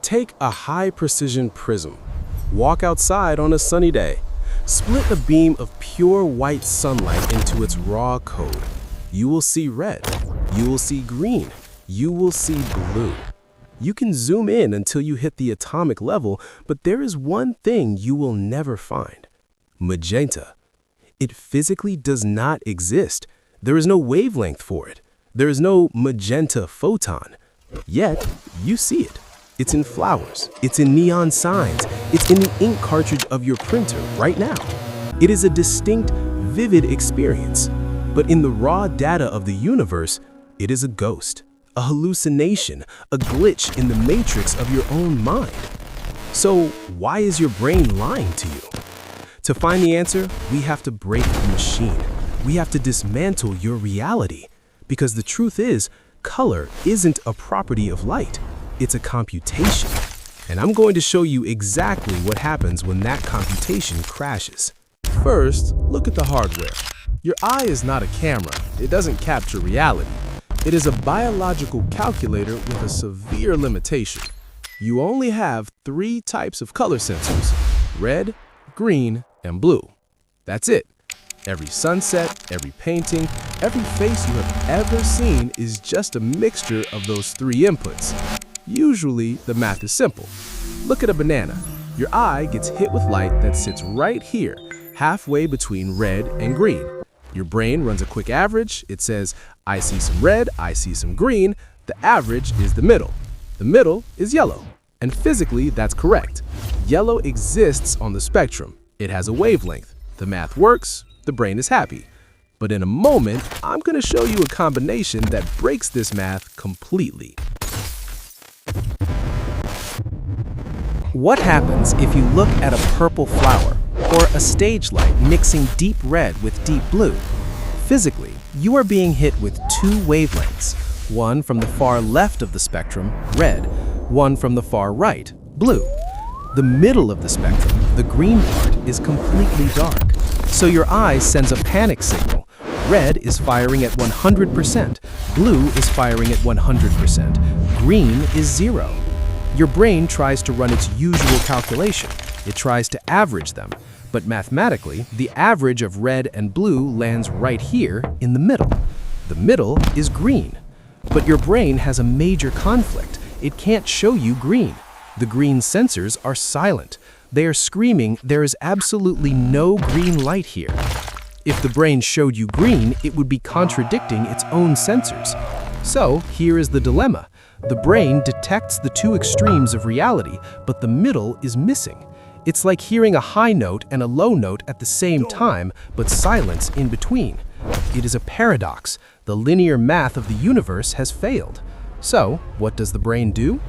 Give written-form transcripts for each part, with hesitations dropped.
Take a high-precision prism. Walk outside on a sunny day. Split a beam of pure white sunlight into its raw code. You will see red. You will see green. You will see blue. You can zoom in until you hit the atomic level, but there is one thing you will never find: magenta. It physically does not exist. There is no wavelength for it. There is no magenta photon. Yet, you see it. It's in flowers. It's in neon signs. It's in the ink cartridge of your printer right now. It is a distinct, vivid experience. But in the raw data of the universe, it is a ghost, a hallucination, a glitch in the matrix of your own mind. So why is your brain lying to you? To find the answer, we have to break the machine. We have to dismantle your reality. Because the truth is, color isn't a property of light. It's a computation. And I'm going to show you exactly what happens when that computation crashes. First, look at the hardware. Your eye is not a camera. It doesn't capture reality. It is a biological calculator with a severe limitation. You only have 3 types of color sensors: red, green, and blue. That's it. Every sunset, every painting, every face you have ever seen is just a mixture of those 3 inputs. Usually, the math is simple. Look at a banana. Your eye gets hit with light that sits right here, halfway between red and green. Your brain runs a quick average. It says, I see some red, I see some green. The average is the middle. The middle is yellow. And physically, that's correct. Yellow exists on the spectrum. It has a wavelength. The math works. The brain is happy. But in a moment, I'm going to show you a combination that breaks this math completely. What happens if you look at a purple flower or a stage light mixing deep red with deep blue? Physically, you are being hit with 2 wavelengths, one from the far left of the spectrum, red, one from the far right, blue. The middle of the spectrum, the green part, is completely dark. So your eye sends a panic signal. Red is firing at 100%, blue is firing at 100%, green is 0. Your brain tries to run its usual calculation. It tries to average them. But mathematically, the average of red and blue lands right here in the middle. The middle is green. But your brain has a major conflict. It can't show you green. The green sensors are silent. They are screaming, there is absolutely no green light here. If the brain showed you green, it would be contradicting its own sensors. So here is the dilemma. The brain detects the 2 extremes of reality, but the middle is missing. It's like hearing a high note and a low note at the same time, but silence in between. It is a paradox. The linear math of the universe has failed. So, what does the brain do?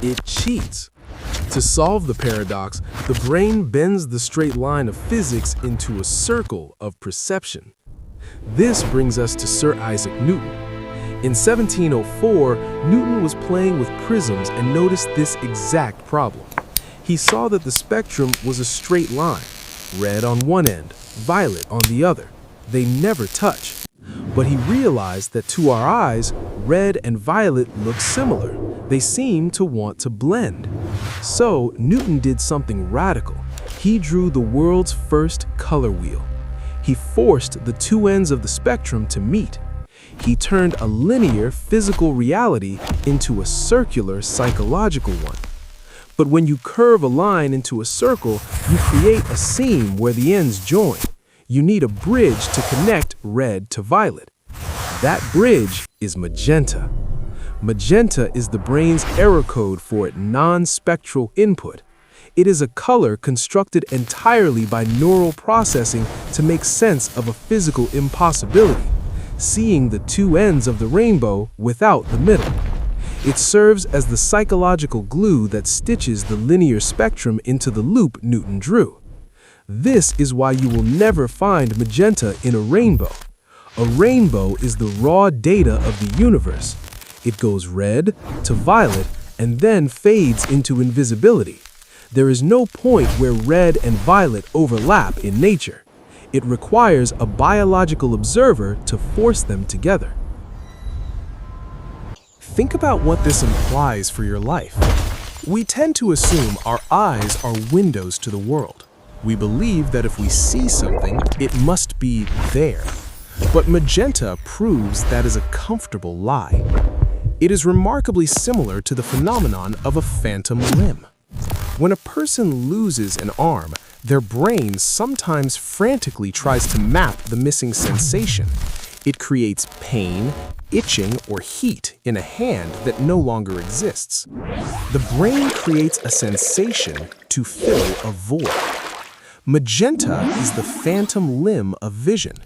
It cheats. To solve the paradox, the brain bends the straight line of physics into a circle of perception. This brings us to Sir Isaac Newton. In 1704, Newton was playing with prisms and noticed this exact problem. He saw that the spectrum was a straight line, red on one end, violet on the other. They never touch. But he realized that to our eyes, red and violet look similar. They seem to want to blend. So Newton did something radical. He drew the world's first color wheel. He forced the 2 ends of the spectrum to meet. He turned a linear physical reality into a circular psychological one. But when you curve a line into a circle, you create a seam where the ends join. You need a bridge to connect red to violet. That bridge is magenta. Magenta is the brain's error code for non-spectral input. It is a color constructed entirely by neural processing to make sense of a physical impossibility, seeing the 2 ends of the rainbow without the middle. It serves as the psychological glue that stitches the linear spectrum into the loop Newton drew. This is why you will never find magenta in a rainbow. A rainbow is the raw data of the universe. It goes red to violet and then fades into invisibility. There is no point where red and violet overlap in nature. It requires a biological observer to force them together. Think about what this implies for your life. We tend to assume our eyes are windows to the world. We believe that if we see something, it must be there. But magenta proves that is a comfortable lie. It is remarkably similar to the phenomenon of a phantom limb. When a person loses an arm, their brain sometimes frantically tries to map the missing sensation. It creates pain, itching, or heat in a hand that no longer exists. The brain creates a sensation to fill a void. Magenta is the phantom limb of vision.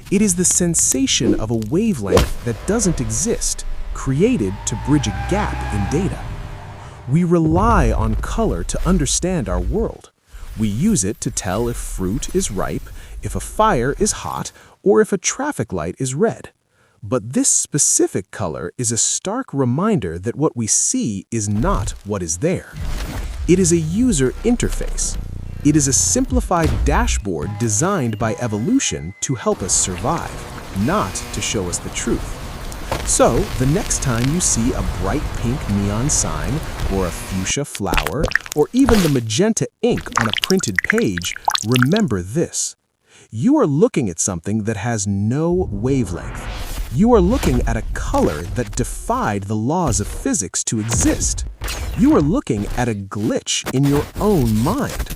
It is the sensation of a wavelength that doesn't exist, created to bridge a gap in data. We rely on color to understand our world. We use it to tell if fruit is ripe, if a fire is hot, or if a traffic light is red. But this specific color is a stark reminder that what we see is not what is there. It is a user interface. It is a simplified dashboard designed by evolution to help us survive, not to show us the truth. So, the next time you see a bright pink neon sign, or a fuchsia flower, or even the magenta ink on a printed page, remember this. You are looking at something that has no wavelength. You are looking at a color that defied the laws of physics to exist. You are looking at a glitch in your own mind.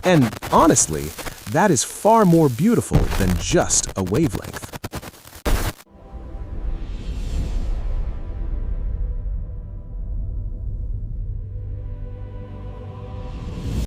And honestly, that is far more beautiful than just a wavelength.